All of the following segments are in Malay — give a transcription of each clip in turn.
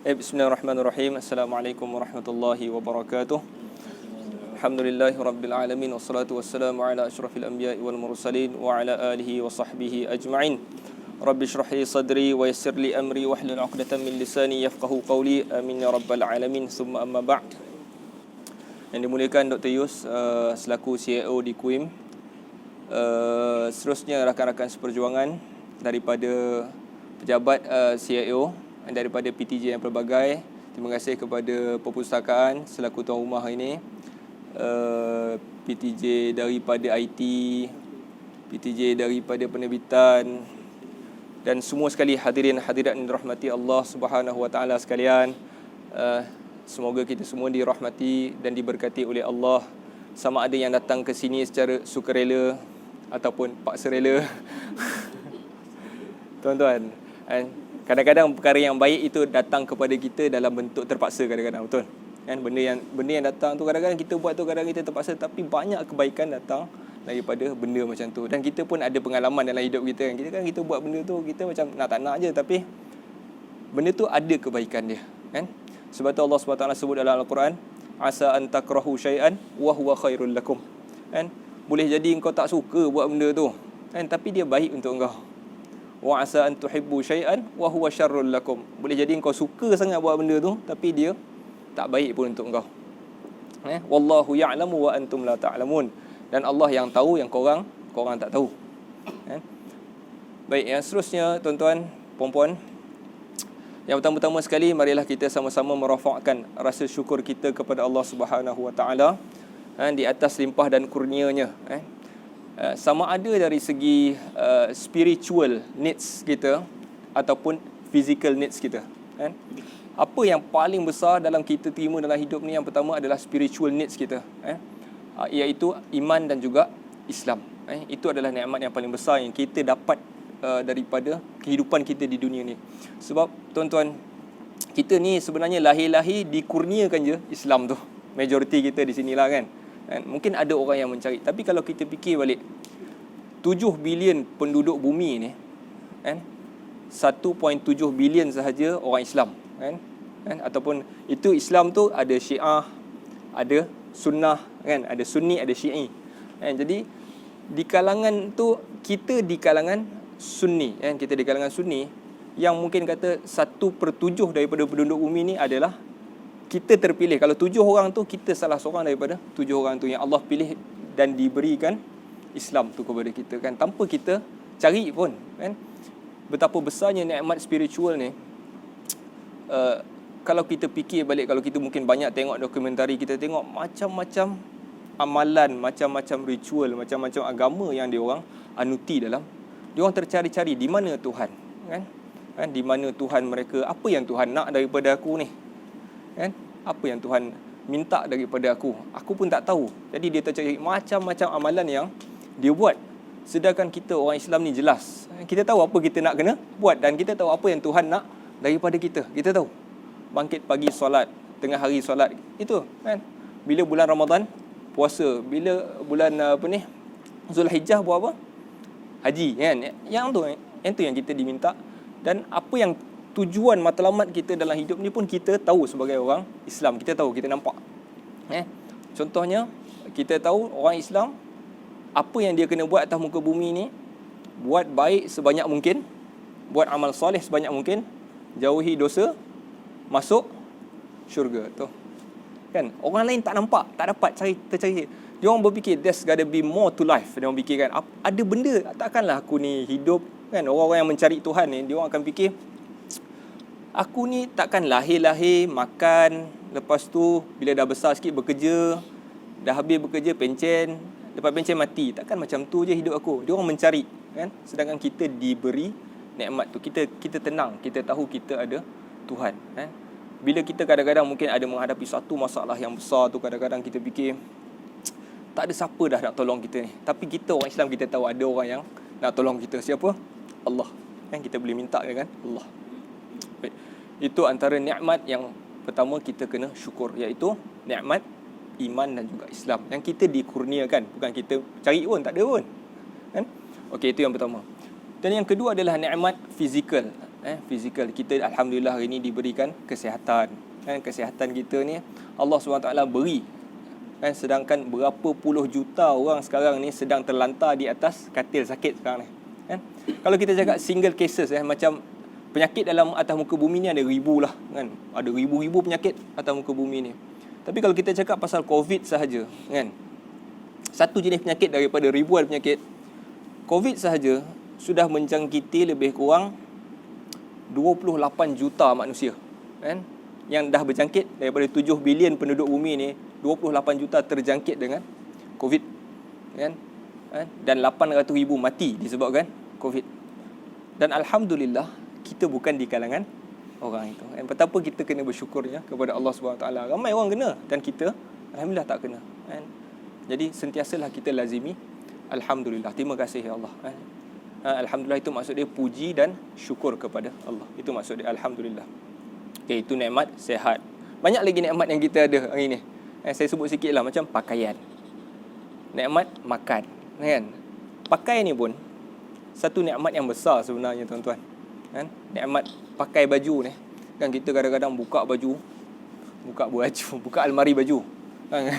Bismillahirrahmanirrahim. Assalamualaikum warahmatullahi wabarakatuh. Alhamdulillahi rabbil alamin, wassalatu wassalamu ala asyrafil anbiya'i wal mursalin wa ala alihi wa sahbihi ajma'in. Rabbi shrah li sadri wa yassir li amri wahlul 'uqdatam min lisani yafqahu qawli. Amin ya rabbal alamin. Summa amma ba'd. Yang dimuliakan Dr. Yus selaku CIO di KUIM, seterusnya rakan-rakan seperjuangan daripada pejabat CIO daripada PTJ yang pelbagai. Terima kasih kepada perpustakaan selaku tuan rumah ini, PTJ daripada IT, PTJ daripada penerbitan, dan semua sekali hadirin hadirat yang dirahmati Allah Subhanahu Wa Taala sekalian. Semoga kita semua dirahmati dan diberkati oleh Allah, sama ada yang datang ke sini secara sukarela ataupun paksa rela. Tuan-tuan, kadang-kadang perkara yang baik itu datang kepada kita dalam bentuk terpaksa kadang-kadang, betul? Kan benda yang datang tu kadang-kadang kita buat tu, kadang kita terpaksa, tapi banyak kebaikan datang daripada benda macam tu. Dan kita pun ada pengalaman dalam hidup kita kan. Kita buat benda tu, kita macam nak tak nak je, tapi benda tu ada kebaikan dia, kan? Sebab tu Allah SWT sebut dalam Al-Quran, asa an takrahu syai'an wa huwa khairul lakum. Kan? Boleh jadi engkau tak suka buat benda tu, kan, tapi dia baik untuk engkau. Wa asa an tuhibbu syai'an wa huwa syarrul lakum. Boleh jadi engkau suka sangat buat benda tu, tapi dia tak baik pun untuk engkau. Wallahu ya'lamu wa antum la ta'lamun. Dan Allah yang tahu, yang korang tak tahu. Baik, yang seterusnya tuan-tuan, puan-puan, yang pertama-tama sekali, marilah kita sama-sama merafakkan rasa syukur kita kepada Allah Subhanahu Wa Taala di atas limpah dan kurnianya. Sama ada dari segi spiritual needs kita ataupun physical needs kita, kan? Apa yang paling besar dalam kita terima dalam hidup ni, yang pertama adalah spiritual needs kita, iaitu iman dan juga Islam. Itu adalah nikmat yang paling besar yang kita dapat daripada kehidupan kita di dunia ni. Sebab tuan-tuan, kita ni sebenarnya lahir-lahir dikurniakan je Islam tu. Majoriti kita di sinilah, kan? Mungkin ada orang yang mencari, tapi kalau kita fikir balik, 7 bilion penduduk bumi ni, kan, 1.7 bilion sahaja orang Islam, kan? Ataupun itu Islam tu ada Syiah, ada Sunnah, kan, ada Sunni, ada Syi'i, kan? Jadi di kalangan tu, kita di kalangan Sunni, kan? Kita di kalangan Sunni yang mungkin kata 1/7 daripada penduduk bumi ni adalah kita terpilih. Kalau 7 orang tu, kita salah seorang daripada 7 orang tu yang Allah pilih dan diberikan Islam tu kepada kita, kan, tanpa kita cari pun, kan. Betapa besarnya nikmat spiritual ni. Kalau kita fikir balik, kalau kita mungkin banyak tengok dokumentari, kita tengok macam-macam amalan, macam-macam ritual, macam-macam agama yang diorang anuti dalam. Diorang tercari-cari di mana Tuhan, kan? Di mana Tuhan mereka, apa yang Tuhan nak daripada aku ni, kan? Apa yang Tuhan minta daripada aku pun tak tahu. Jadi dia tercari macam-macam amalan yang dia buat. Sedangkan kita orang Islam ni jelas, kita tahu apa kita nak kena buat, dan kita tahu apa yang Tuhan nak daripada kita. Kita tahu bangkit pagi solat, tengah hari solat, itu, kan? Bila bulan Ramadan puasa, bila bulan Zulhijjah buat apa? Haji, kan? Yang tu yang kita diminta. Dan apa yang tujuan matlamat kita dalam hidup ni pun kita tahu sebagai orang Islam. Kita tahu, kita nampak. Contohnya, kita tahu orang Islam, apa yang dia kena buat atas muka bumi ni, buat baik sebanyak mungkin, buat amal soleh sebanyak mungkin, jauhi dosa, masuk syurga. Tu, kan? Orang lain tak nampak, tak dapat tercari. Dia orang berfikir there's gotta be more to life. Dia orang fikir, kan, ada benda, takkanlah aku ni hidup, kan? Orang-orang yang mencari Tuhan ni, dia orang akan fikir, aku ni takkan lahir-lahir makan, lepas tu bila dah besar sikit bekerja, dah habis bekerja pencen, lepas pencen mati. Takkan macam tu je hidup aku. Dia orang mencari, kan? Sedangkan kita diberi nikmat tu, kita tenang, kita tahu kita ada Tuhan, kan? Bila kita kadang-kadang mungkin ada menghadapi satu masalah yang besar tu, kadang-kadang kita fikir tak ada siapa dah nak tolong kita ni. Tapi kita orang Islam, kita tahu ada orang yang nak tolong kita. Siapa? Allah, kan? Kita boleh minta, kan? Allah. Baik. Itu antara nikmat yang pertama kita kena syukur, iaitu nikmat iman dan juga Islam yang kita dikurniakan, bukan kita cari pun, tak ada pun, kan? Okey, itu yang pertama. Dan yang kedua adalah nikmat fizikal. fizikal. Kita alhamdulillah hari ni diberikan kesihatan. Kesihatan kita ni Allah SWT beri. Sedangkan berapa puluh juta orang sekarang ni sedang terlantar di atas katil sakit sekarang ni. Kalau kita cakap single cases, macam penyakit dalam atas muka bumi ni ada ribu lah, kan? Ada ribu-ribu penyakit atas muka bumi ni. Tapi kalau kita cakap pasal COVID sahaja, kan? Satu jenis penyakit daripada ribuan penyakit, COVID sahaja sudah menjangkiti lebih kurang 28 juta manusia, kan? Yang dah berjangkit daripada 7 bilion penduduk bumi ni, 28 juta terjangkit dengan COVID, kan? Dan 800,000 mati disebabkan COVID. Dan alhamdulillah kita bukan di kalangan orang itu. Dan betapa kita kena bersyukur ya kepada Allah SWT. Ramai orang kena dan kita alhamdulillah tak kena. Jadi sentiasalah kita lazimi alhamdulillah. Terima kasih ya Allah. Alhamdulillah itu maksud dia puji dan syukur kepada Allah. Itu maksud dia alhamdulillah. Okay, itu nikmat sehat. Banyak lagi nikmat yang kita ada hari ni. Saya sebut sikit lah, macam pakaian, nikmat makan, kan? Pakai ni pun satu nikmat yang besar sebenarnya tuan-tuan, kan? Nikmat pakai baju ni, kan? Kita kadang-kadang buka almari baju, kan?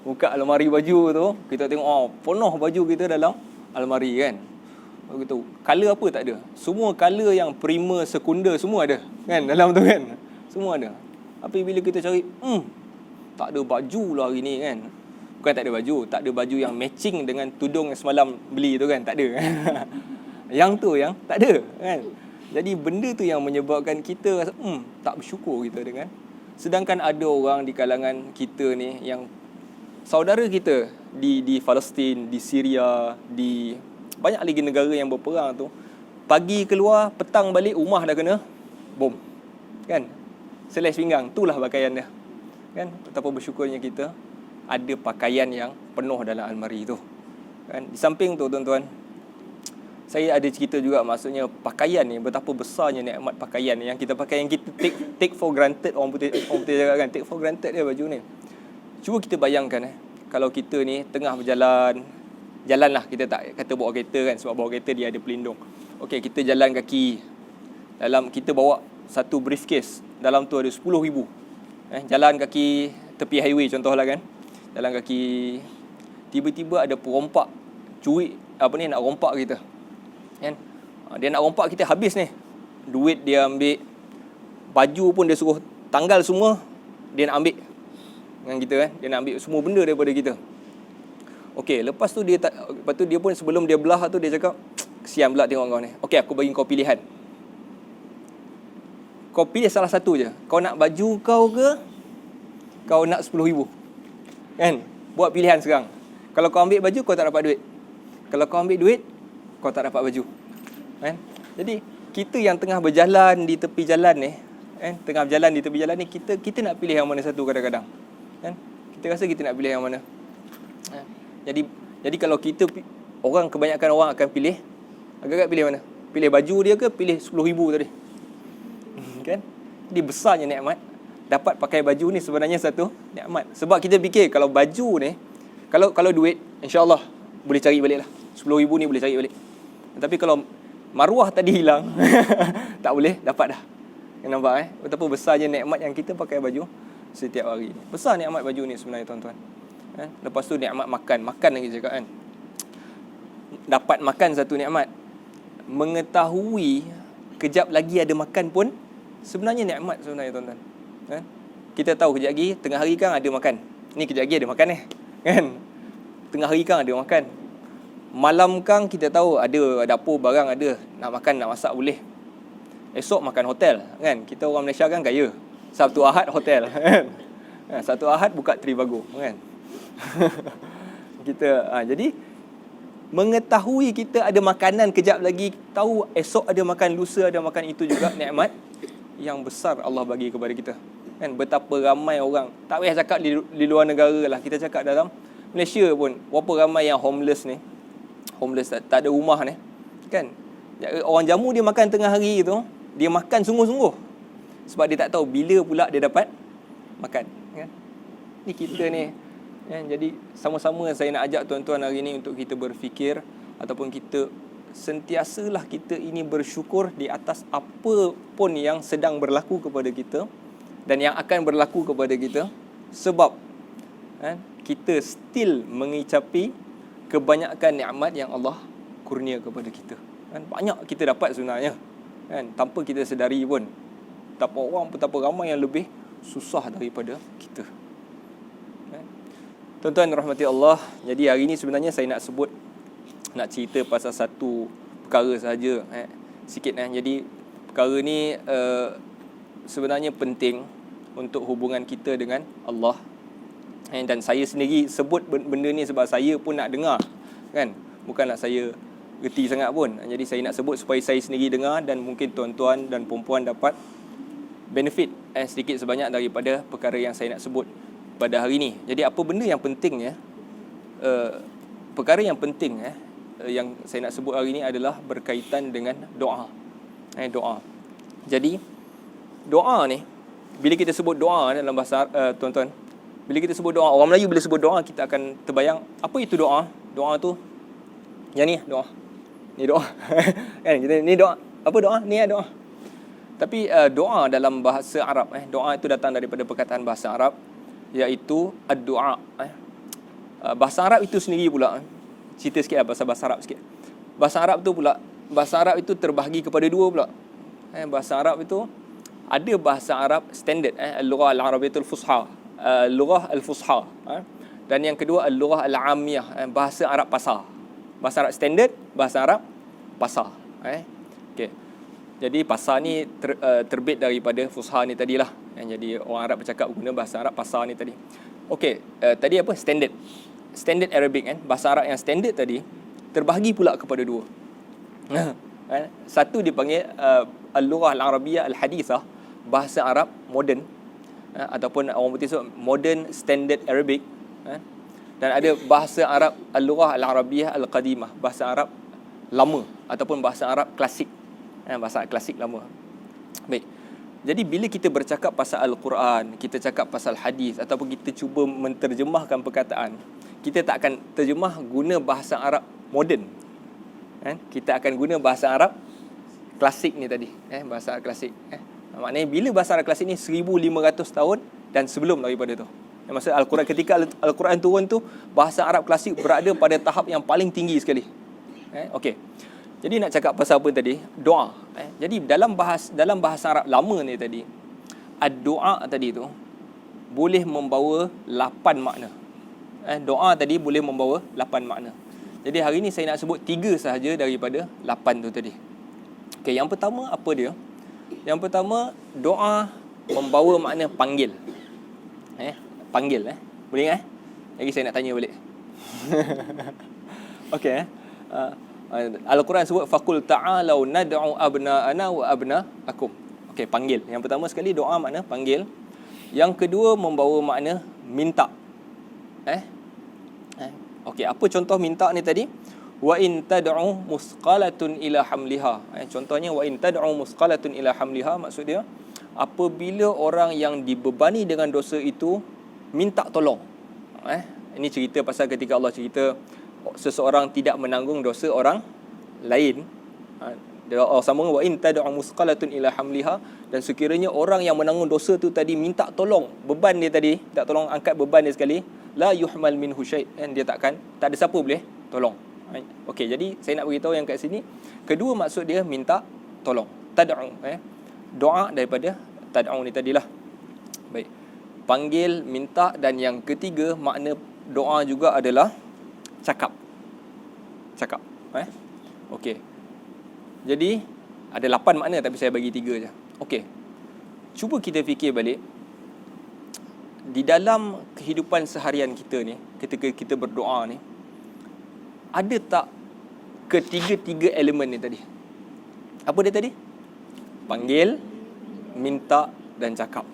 Buka almari baju tu, kita tengok penuh baju kita dalam almari, kan? Begitu. Color apa tak ada. Semua color yang prima, sekunda semua ada, kan? Dalam tu, kan? Semua ada. Tapi bila kita cari, tak ada baju lah hari ni, kan? Bukan tak ada baju, tak ada baju yang matching dengan tudung yang semalam beli tu, kan? Tak ada. Yang tu yang tak ada, kan? Jadi benda tu yang menyebabkan kita rasa tak bersyukur kita dengan. Sedangkan ada orang di kalangan kita ni yang saudara kita di Palestin, di Syria, di banyak lagi negara yang berperang tu, pagi keluar, petang balik, rumah dah kena bom, kan? Selai pinggang, itulah pakaian dia, kan? Betapa bersyukurnya kita ada pakaian yang penuh dalam almari tu, kan? Di samping tu tuan-tuan, saya ada cerita juga, maksudnya pakaian ni betapa besarnya nikmat pakaian yang kita pakai, yang kita take for granted. Orang putih cakap, kan, take for granted dia baju ni. Cuba kita bayangkan kalau kita ni tengah berjalan lah, kita tak kata bawa kereta, kan, sebab bawa kereta dia ada pelindung. Okey, kita jalan kaki, dalam kita bawa satu briefcase, dalam tu ada 10,000. Jalan kaki tepi highway contohlah, kan, jalan kaki, tiba-tiba ada perompak curi nak rompak kita, kan? Dia nak rompak kita, habis ni duit dia ambil, baju pun dia suruh tanggal semua, dia nak ambil dengan kita, kan? Dia nak ambil semua benda daripada kita. Okey, lepas tu dia pun sebelum dia belah tu dia cakap, kesian pula tengok kau ni. Okey, aku bagi kau pilihan. Kau pilih salah satu je. Kau nak baju kau ke kau nak 10,000? Kan? Buat pilihan sekarang. Kalau kau ambil baju, kau tak dapat duit. Kalau kau ambil duit, kau tak dapat baju. Kan? Jadi, kita yang tengah berjalan di tepi jalan ni, kan? Tengah berjalan di tepi jalan ni, kita nak pilih yang mana satu kadang-kadang. Kan? Kita rasa kita nak pilih yang mana. Jadi kalau kebanyakan orang akan pilih, agak-agak pilih mana? Pilih baju dia ke pilih 10,000 tadi? Kan? Jadi besarnya nikmat dapat pakai baju ni sebenarnya satu nikmat. Sebab kita fikir kalau baju ni, kalau duit, insya-Allah boleh cari balik lah. 10,000 ni boleh cari balik. Tapi kalau maruah tadi hilang, tak boleh dapat dah. Nampak betapa besarnya nikmat yang kita pakai baju setiap hari. Besar nikmat baju ni sebenarnya tuan-tuan. Lepas tu nikmat makan lagi cakap, kan? Dapat makan satu nikmat. Mengetahui kejap lagi ada makan pun sebenarnya nikmat sebenarnya tuan-tuan. Kita tahu kejap lagi tengah hari kan ada makan. Ni kejap lagi ada makan kan? Tengah hari kan ada makan. Malam kan kita tahu ada dapur barang ada, nak makan nak masak boleh. Esok makan hotel, kan? Kita orang Malaysia kan kaya. Sabtu Ahad hotel, kan? Sabtu Ahad buka Trivago, kan? Jadi mengetahui kita ada makanan kejap lagi, tahu esok ada makan, lusa ada makan, itu juga nikmat yang besar Allah bagi kepada kita, kan? Betapa ramai orang, tak payah cakap di luar negara lah, kita cakap dalam Malaysia pun berapa ramai yang homeless tak ada rumah ni, kan? Orang jamu dia makan tengah hari tu, dia makan sungguh-sungguh sebab dia tak tahu bila pula dia dapat makan, kan? Ni kita ni, kan? Jadi sama-sama saya nak ajak tuan-tuan hari ni untuk kita berfikir ataupun kita sentiasalah kita ini bersyukur di atas apa pun yang sedang berlaku kepada kita dan yang akan berlaku kepada kita, sebab kita still mengicapi kebanyakan nikmat yang Allah kurnia kepada kita. Banyak kita dapat sebenarnya, tanpa kita sedari pun. Betapa orang, betapa ramai yang lebih susah daripada kita. Tuan-tuan rahmati Allah, jadi hari ini sebenarnya saya nak cerita pasal satu perkara sahaja, sikit. Jadi perkara ni sebenarnya penting untuk hubungan kita dengan Allah. Dan saya sendiri sebut benda ni sebab saya pun nak dengar, bukan nak saya reti sangat pun. Jadi saya nak sebut supaya saya sendiri dengar dan mungkin tuan-tuan dan puan-puan dapat benefit sedikit sebanyak daripada perkara yang saya nak sebut pada hari ini. Jadi apa benda yang pentingnya, perkara yang penting yang saya nak sebut hari ini adalah berkaitan dengan doa. Doa. Jadi doa ni, bila kita sebut doa dalam bahasa tuan-tuan, bila kita sebut doa, orang Melayu bila sebut doa, kita akan terbayang apa itu doa. Doa tu yang ni doa. Ni doa. Kita ni doa. Apa doa? Ni doa. Tapi doa dalam bahasa Arab, doa itu datang daripada perkataan bahasa Arab, iaitu ad-du'a. Bahasa Arab itu sendiri pula, cerita sikit pasal bahasa Arab sikit. Bahasa Arab itu terbahagi kepada dua pula. Bahasa Arab itu ada bahasa Arab standard, al-lughah al-arabiyyatul fusha, lughah al-fusha, dan yang kedua al-lughah al-amiyah, bahasa Arab pasar. Bahasa Arab standard, bahasa Arab pasar. Okey. Jadi pasar ni terbit daripada fusha ni tadilah. Jadi orang Arab bercakap guna bahasa Arab pasar ni tadi. Okey, tadi apa? Standard Arabic, bahasa Arab yang standard tadi terbahagi pula kepada dua. Satu dipanggil al-lughah al-arabiyyah al-hadithah, bahasa Arab moden, ataupun orang putih sebut modern standard Arabic, dan ada bahasa Arab al-lughah al-arabiyyah al-qadimah, bahasa Arab lama ataupun bahasa Arab klasik, bahasa Arab klasik lama. Baik. Jadi bila kita bercakap pasal Al-Quran, kita cakap pasal hadis, ataupun kita cuba menterjemahkan perkataan, kita tak akan terjemah guna bahasa Arab moden. Kita akan guna bahasa Arab klasik ni tadi, bahasa Arab klasik. Maknanya bila bahasa Arab klasik ni 1500 tahun dan sebelum daripada tu. Maksud Al-Quran, ketika Al-Quran turun tu, bahasa Arab klasik berada pada tahap yang paling tinggi sekali. Okey. Jadi nak cakap pasal apa tadi? Doa. Jadi dalam bahasa Arab lama ni tadi, ad-doa tadi tu boleh membawa 8 makna. Doa tadi boleh membawa 8 makna. Jadi hari ni saya nak sebut 3 sahaja daripada 8 tu tadi. Okey, yang pertama apa dia? Yang pertama, doa membawa makna panggil. Panggil. Boleh ingat? Lagi saya nak tanya balik. Okey. Al-Quran sebut faqul ta'alau nad'u abna'ana wa abna'akum. Okey, panggil. Yang pertama sekali doa makna panggil. Yang kedua membawa makna minta. Okey, apa contoh minta ni tadi? Wa in tad'u musqalatun ila hamliha. Contohnya wa in tad'u musqalatun ila hamliha, maksud dia apabila orang yang dibebani dengan dosa itu minta tolong. Ini cerita pasal ketika Allah cerita seseorang tidak menanggung dosa orang lain. Allah sambung wa in tad'u musqalatun ila hamliha, dan sekiranya orang yang menanggung dosa tu tadi minta tolong beban dia tadi, tak tolong angkat beban dia sekali, la yuhmal minhu syai', dia tak ada siapa boleh tolong. Okey, jadi saya nak beritahu yang kat sini, kedua maksud dia minta tolong, tad'u, doa daripada tad'u ni tadilah. Baik, panggil, minta, dan yang ketiga makna doa juga adalah cakap. Okey. Jadi ada 8 makna tapi saya bagi 3 je. Okey. Cuba kita fikir balik, di dalam kehidupan seharian kita ni, ketika kita berdoa ni, ada tak ketiga-tiga elemen ni tadi? Apa dia tadi? Panggil, minta dan cakap.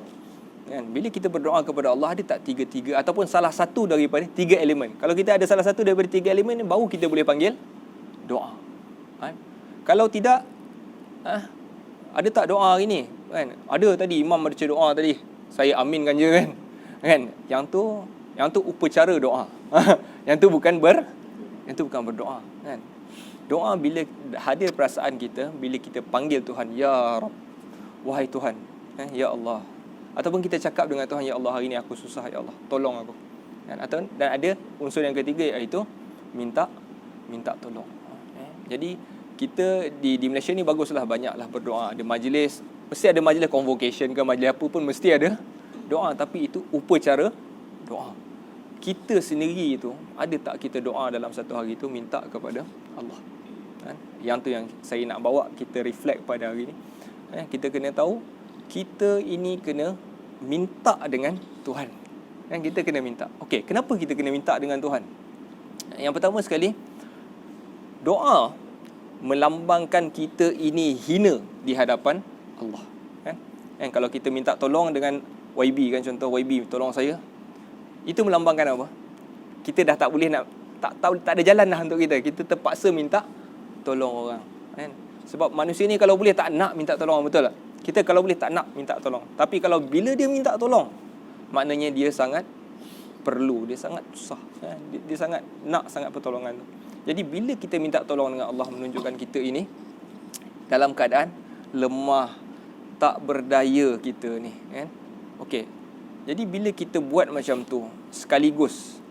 Bila kita berdoa kepada Allah, ada tak tiga-tiga ataupun salah satu daripada 3 elemen? Kalau kita ada salah satu daripada 3 elemen ni, baru kita boleh panggil doa. Kalau tidak, ada tak doa hari ni? Ada tadi imam baca doa tadi, saya aminkan je kan? Yang tu upacara doa. Yang tu bukan berdoa kan. Doa bila hadir perasaan kita, bila kita panggil Tuhan, Ya Rabb, wahai Tuhan, Ya Allah. Ataupun kita cakap dengan Tuhan, Ya Allah, hari ni aku susah, Ya Allah, tolong aku. Dan ada unsur yang ketiga, iaitu minta tolong. Jadi kita di Malaysia ni baguslah, banyaklah berdoa. Ada majlis, mesti ada majlis convocation ke majlis apa pun mesti ada doa, tapi itu upacara doa. Kita sendiri itu, ada tak kita doa dalam satu hari itu minta kepada Allah? Yang tu yang saya nak bawa kita reflect pada hari ni. Kita kena tahu, kita ini kena minta dengan Tuhan. Kita kena minta. Okey, kenapa kita kena minta dengan Tuhan? Yang pertama sekali, doa melambangkan kita ini hina di hadapan Allah. Kalau kita minta tolong dengan YB kan, contoh, YB tolong saya, itu melambangkan apa? Kita dah tak boleh nak, tak ada jalan dah untuk kita. Kita terpaksa minta tolong orang. Sebab manusia ni kalau boleh tak nak minta tolong, betul tak? Kita kalau boleh tak nak minta tolong. Tapi kalau bila dia minta tolong, maknanya dia sangat perlu, dia sangat susah, dia sangat nak sangat pertolongan tu. Jadi bila kita minta tolong dengan Allah, menunjukkan kita ini dalam keadaan lemah, tak berdaya kita ni, Okey. Jadi bila kita buat macam tu, sekaligus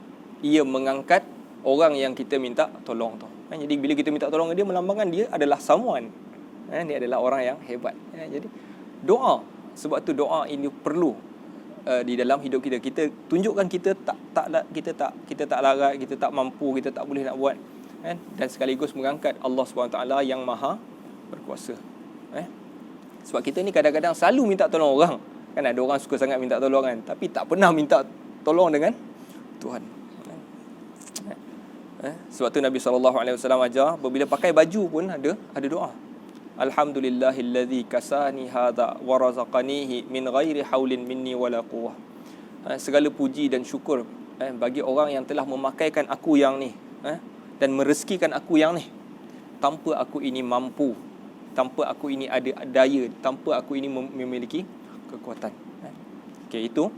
ia mengangkat orang yang kita minta tolong tu. Jadi bila kita minta tolong dia, melambangkan dia adalah someone. Dia adalah orang yang hebat. Jadi doa, sebab tu doa ini perlu di dalam hidup kita. Kita tunjukkan kita tak larat, kita tak mampu, kita tak boleh nak buat, dan sekaligus mengangkat Allah SWT yang maha berkuasa. Sebab kita ni kadang-kadang selalu minta tolong orang. Kan ada orang suka sangat minta tolong kan, tapi tak pernah minta tolong dengan Tuhan. Sebab tu Nabi SAW ajar, bila pakai baju pun ada doa. Alhamdulillahillazi kasani hadha wa razaqanihi min ghairi haulin minni wala quwwah. Segala puji dan syukur bagi orang yang telah memakaikan aku yang ni, dan merezekikan aku yang ni, tanpa aku ini mampu, tanpa aku ini ada daya, tanpa aku ini memiliki kekuatan. Okey, itu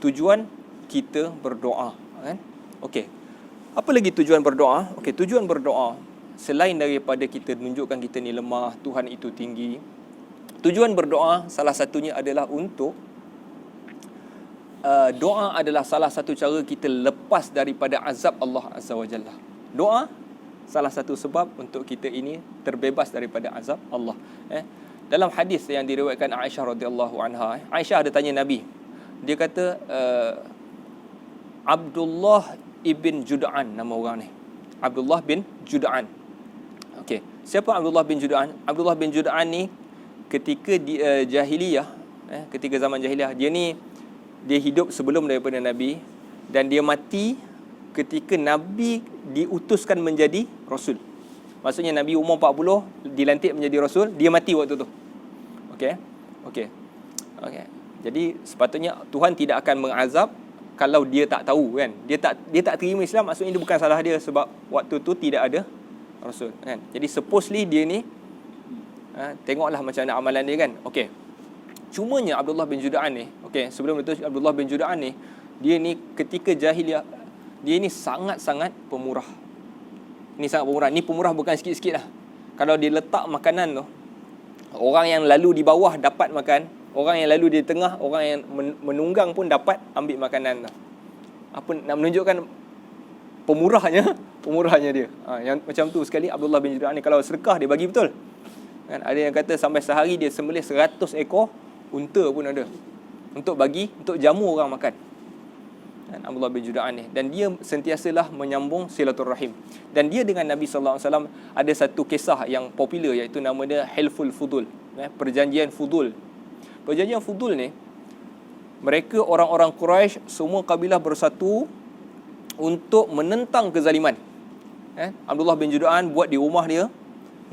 tujuan kita berdoa, kan? Okey. Apa lagi tujuan berdoa? Okey, tujuan berdoa selain daripada kita menunjukkan kita ni lemah, Tuhan itu tinggi. Tujuan berdoa salah satunya adalah untuk doa adalah salah satu cara kita lepas daripada azab Allah Azza wa Jalla. Doa salah satu sebab untuk kita ini terbebas daripada azab Allah. Dalam hadis yang diriwayatkan Aisyah radhiyallahu anha, Aisyah ada tanya Nabi. Dia kata Abdullah ibn Jud'an nama orang ni. Abdullah bin Jud'an. Okey, siapa Abdullah bin Jud'an? Abdullah bin Jud'an ni ketika di jahiliyah, ketika zaman jahiliyah, dia hidup sebelum daripada Nabi, dan dia mati ketika Nabi diutuskan menjadi Rasul. Maksudnya Nabi umur 40 dilantik menjadi Rasul, dia mati waktu tu. Okey. Jadi sepatutnya Tuhan tidak akan mengazab kalau dia tak tahu, kan? Dia tak terima Islam, maksudnya itu bukan salah dia, sebab waktu tu tidak ada Rasul, kan? Jadi supposedly dia ni tengoklah macam mana amalan dia, kan? Okey. Cumanya Abdullah bin Jud'an ni, okey, sebelum itu Abdullah bin Jud'an ni, dia ni ketika jahiliah, dia ni sangat-sangat pemurah. Ni sangat pemurah. Ni pemurah bukan sikit-sikit lah. Kalau dia letak makanan tu, orang yang lalu di bawah dapat makan, orang yang lalu di tengah, orang yang menunggang pun dapat ambil makanan tu. Apa nak menunjukkan pemurahnya dia. Yang macam tu sekali Abdullah bin Jud'an ni, kalau sedekah dia bagi betul. Kan ada yang kata sampai sehari dia sembelih 100 ekor unta pun ada untuk jamu orang makan. Abdullah bin Jud'an ni, dan dia sentiasalah menyambung silaturrahim. Dan dia dengan Nabi sallallahu alaihi wasallam ada satu kisah yang popular, iaitu nama dia Hilful Fudul, perjanjian Fudul. Perjanjian Fudul ni, mereka orang-orang Quraisy semua kabilah bersatu untuk menentang kezaliman. Abdullah bin Jud'an buat di rumah dia,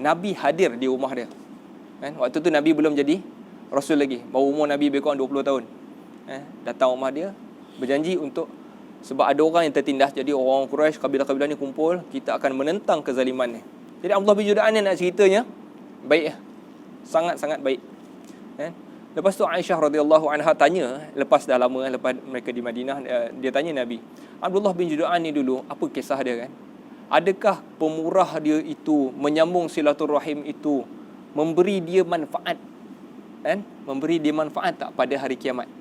Nabi hadir di rumah dia. Waktu tu Nabi belum jadi Rasul lagi, baru umur Nabi lebih kurang 20 tahun. Datang rumah dia, berjanji untuk, sebab ada orang yang tertindas, jadi orang Quraisy, kabilah-kabilah ni kumpul, kita akan menentang kezaliman ni. Jadi Abdullah bin Jud'an ni nak ceritanya baik, sangat-sangat baik. Lepas tu Aisyah radhiyallahu anha tanya, lepas dah lama, lepas mereka di Madinah, dia tanya Nabi, Abdullah bin Jud'an ni dulu apa kisah dia, kan? Adakah pemurah dia itu, menyambung silaturahim itu, memberi dia manfaat, kan? Memberi dia manfaat tak pada hari kiamat?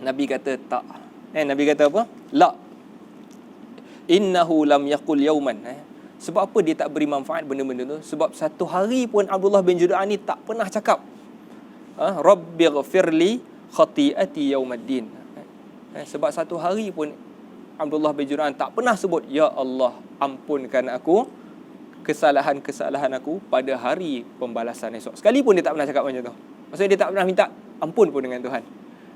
Nabi kata tak. Nabi kata apa? La. Innahu lam yaqul yawman. Sebab apa dia tak beri manfaat benda-benda tu? Sebab satu hari pun Abdullah bin Jud'an ni tak pernah cakap Rabbighfirli khati'ati yawmaddin. Sebab satu hari pun Abdullah bin Jud'an tak pernah sebut, ya Allah, ampunkan aku kesalahan-kesalahan aku pada hari pembalasan esok. Sekali pun dia tak pernah cakap macam tu. Maksudnya dia tak pernah minta ampun pun dengan Tuhan.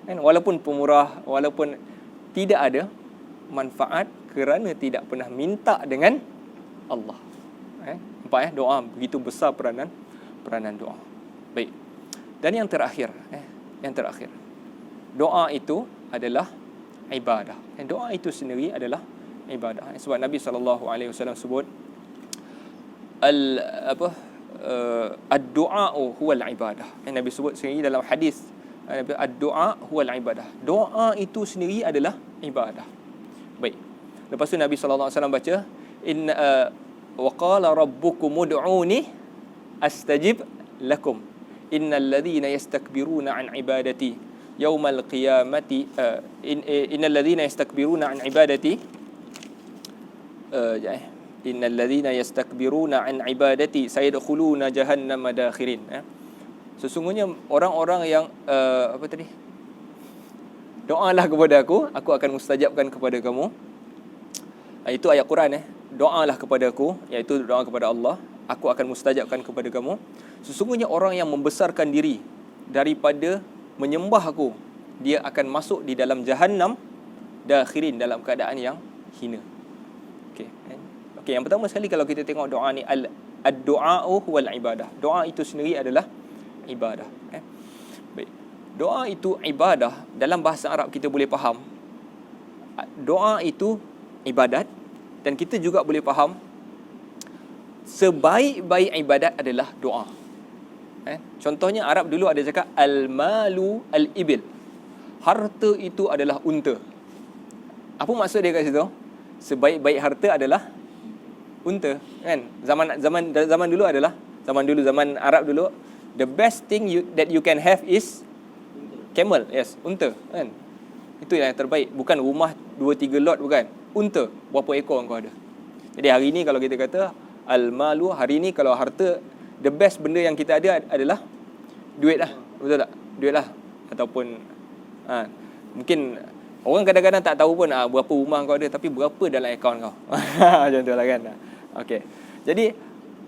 Kan? Walaupun pemurah, walaupun tidak ada manfaat, kerana tidak pernah minta dengan Allah. Nampak doa begitu besar peranan doa. Baik. Dan yang terakhir, doa itu adalah ibadah. Dan doa itu sendiri adalah ibadah. Sebab Nabi SAW sebut ad-du'a huwal ibadah. Nabi sebut sendiri dalam hadis, ad-du'a huwal ibadah. Doa itu sendiri adalah ibadah. Baik. Lepas tu Nabi SAW baca, wa qala rabbukum ud'uni astajib lakum innal ladhina yastakbiruna an ibadati yaumal qiyamati innal ladhina yastakbiruna an ibadati innal ladhina yastakbiruna an ibadati sayadkhuluna jahannama dakhirin. Sesungguhnya orang-orang yang doalah kepada aku akan mustajabkan kepada kamu. Itu ayat Quran. Doalah kepada aku, iaitu doa kepada Allah, aku akan mustajabkan kepada kamu. Sesungguhnya orang yang membesarkan diri daripada menyembah aku, dia akan masuk di dalam jahannam dakhirin, dalam keadaan yang hina. Okey, yang pertama sekali kalau kita tengok doa ni, ad-du'a'u huwal ibadah. Doa itu sendiri adalah ibadah. Baik. Doa itu ibadah, dalam bahasa Arab kita boleh faham. Doa itu ibadat, dan kita juga boleh faham sebaik-baik ibadat adalah doa. Contohnya Arab dulu ada cakap al-malu al-ibil. Harta itu adalah unta. Apa maksud dia kat situ? Sebaik-baik harta adalah unta, kan? Zaman dulu adalah zaman Arab dulu, the best thing that you can have is camel. Yes, unta, kan? Itu yang terbaik. Bukan rumah 2-3 lot, bukan. Unta, berapa ekor kau ada. Jadi hari ni kalau kita kata al-malu, hari ni kalau harta, the best benda yang kita ada adalah duit lah. Betul tak? Duit lah. Ataupun mungkin orang kadang-kadang tak tahu pun berapa rumah kau ada, tapi berapa dalam akaun kau. Macam tu lah, kan? Okey. Jadi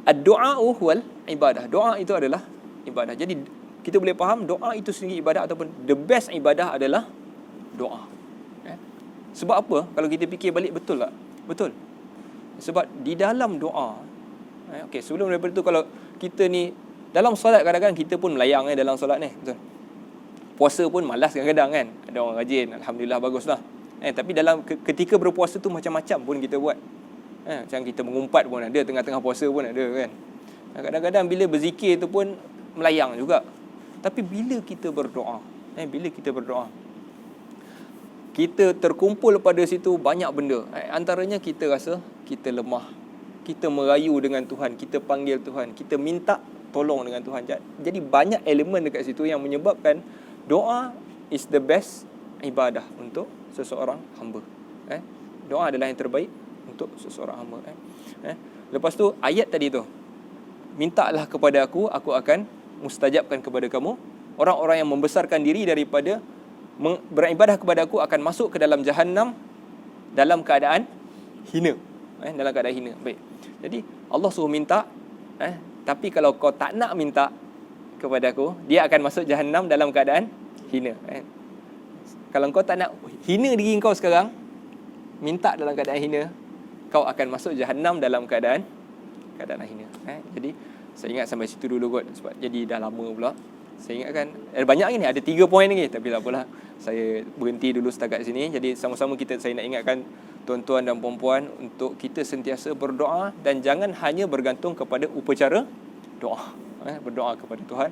ad-du'a'u huwal ibadah. Doa itu adalah ibadah. Jadi kita boleh faham doa itu sendiri ibadah, ataupun the best ibadah adalah doa. Sebab apa? Kalau kita fikir balik, betul tak? Betul. Sebab di dalam doa, okey, sebelum daripada tu, kalau kita ni dalam solat, kadang-kadang kita pun melayang dalam solat ni, betul. Puasa pun malas kadang-kadang, kan. Ada orang rajin, alhamdulillah, baguslah. Tapi dalam ketika berpuasa tu macam-macam pun kita buat. Macam kita mengumpat pun ada, tengah-tengah puasa pun ada, kan. Kadang-kadang bila berzikir tu pun melayang juga. Tapi bila kita berdoa, kita terkumpul pada situ banyak benda. Antaranya kita rasa kita lemah, kita merayu dengan Tuhan, kita panggil Tuhan, kita minta tolong dengan Tuhan. Jadi banyak elemen dekat situ yang menyebabkan doa is the best ibadah untuk seseorang hamba. Doa adalah yang terbaik untuk seseorang hamba. Lepas tu ayat tadi tu, mintalah kepada aku akan mustajabkan kepada kamu. Orang-orang yang membesarkan diri daripada beribadah kepada aku akan masuk ke dalam jahannam dalam keadaan hina. Dalam keadaan hina. Baik. Jadi Allah suruh minta, tapi kalau kau tak nak minta kepada aku, dia akan masuk jahannam dalam keadaan hina. Kalau kau tak nak hina diri kau sekarang, minta dalam keadaan hina, kau akan masuk jahannam dalam keadaan hina. Jadi saya ingat sampai situ dulu kot, sebab jadi dah lama pula. Saya ingatkan banyak lagi ni, ada 3 poin lagi, tapi tak apalah, saya berhenti dulu setakat sini. Jadi sama-sama saya nak ingatkan tuan-tuan dan puan-puan untuk kita sentiasa berdoa, dan jangan hanya bergantung kepada upacara doa. Berdoa kepada Tuhan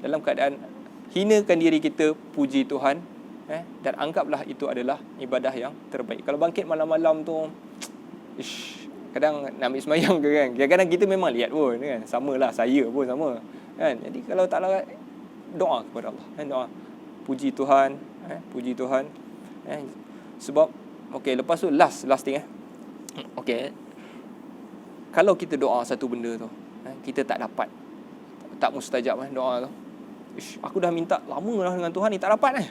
dalam keadaan hinakan diri kita, puji Tuhan, dan anggaplah itu adalah ibadah yang terbaik. Kalau bangkit malam-malam tu, Kadang nak ambil semayang ke kan, kadang-kadang kita memang lihat pun kan, samalah, saya pun sama kan. Jadi kalau tak larat, doa kepada Allah kan, doa puji Tuhan, puji Tuhan. Sebab okey, lepas tu last thing okey, kalau kita doa satu benda tu, kita tak dapat, tak mustajab doa tu. Aku dah minta lama dah dengan Tuhan ni, tak dapat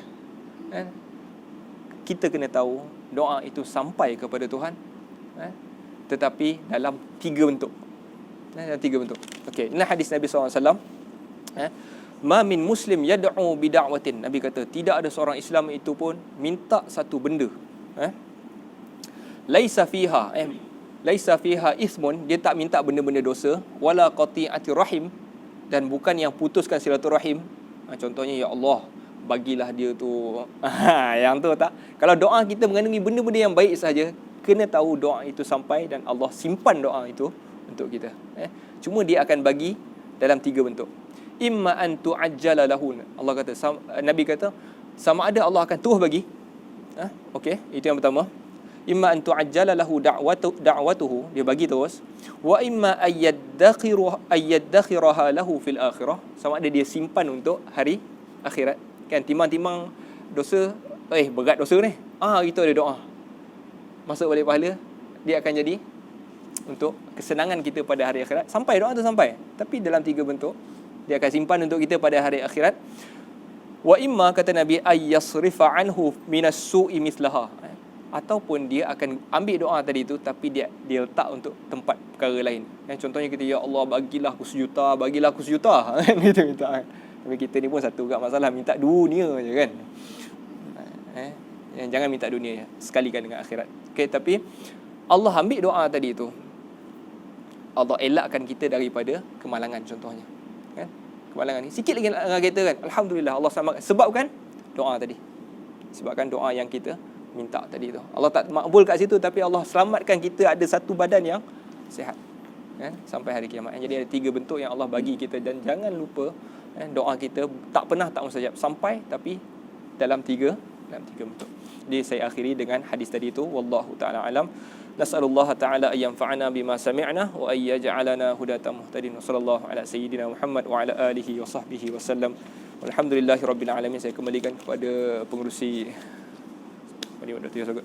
kita kena tahu doa itu sampai kepada Tuhan, tetapi dalam 3 bentuk. Dalam 3 bentuk. Okey, ini hadis Nabi SAW. Ma min muslim yad'u bida'watin. Nabi kata, tidak ada seorang Islam itu pun minta satu benda, laisa fiha ismun, dia tak minta benda-benda dosa, wala qati'ati rahim, dan bukan yang putuskan silaturahim. Contohnya, ya Allah, bagilah dia tu. Yang tu tak. Kalau doa kita mengandungi benda-benda yang baik saja, kena tahu doa itu sampai dan Allah simpan doa itu untuk kita. Cuma dia akan bagi dalam 3 bentuk. Imma an tu'ajjala lahu. Allah kata, Nabi kata, sama ada Allah akan terus bagi. Okey, itu yang pertama. Imma an tu'ajjala lahu da'watuhu, dia bagi terus. Wa imma ayyadakhiraha lahu fil akhirah, sama ada dia simpan untuk hari akhirat. Kan timang-timang dosa, berat dosa ni. Itu ada doa. Masuk balik pahala, dia akan jadi untuk kesenangan kita pada hari akhirat. Sampai doa tu sampai, tapi dalam 3 bentuk. Dia akan simpan untuk kita pada hari akhirat. Wa imma, kata Nabi, ayyasrifa anhu minas su'i mithlaha, ataupun dia akan ambil doa tadi tu, tapi dia letak untuk tempat perkara lain. Contohnya kita, ya Allah, bagilah aku sejuta, bagilah aku sejuta. Kita minta. Tapi kita ni pun satu juga masalah, minta dunia je kan. Jangan minta dunia, sekalikan dengan akhirat. Okay, tapi Allah ambil doa tadi tu, Allah elakkan kita daripada kemalangan contohnya. Kan? Kemalangan ni sikit lagi dengan kita kan. Alhamdulillah Allah selamatkan. Sebabkan doa tadi. Sebabkan doa yang kita minta tadi tu. Allah tak makbul kat situ, tapi Allah selamatkan kita ada satu badan yang sihat. Kan? Sampai hari kiamat. Jadi ada 3 bentuk yang Allah bagi kita, dan jangan lupa doa kita tak pernah tak mustajab sampai, tapi dalam 3 bentuk. Jadi saya akhiri dengan hadis tadi tu. Wallahu ta'ala alam. Nas'alullah ta'ala ayyanfa'ana bima sami'na wa ayyaj'alana hudatan muhtadin. Sallallahu ala sayyidina Muhammad wa ala alihi wa sahbihi wasallam. Walhamdulillahirabbil alamin. Saya kembalikan kepada pengerusi. Dr. Yusuf.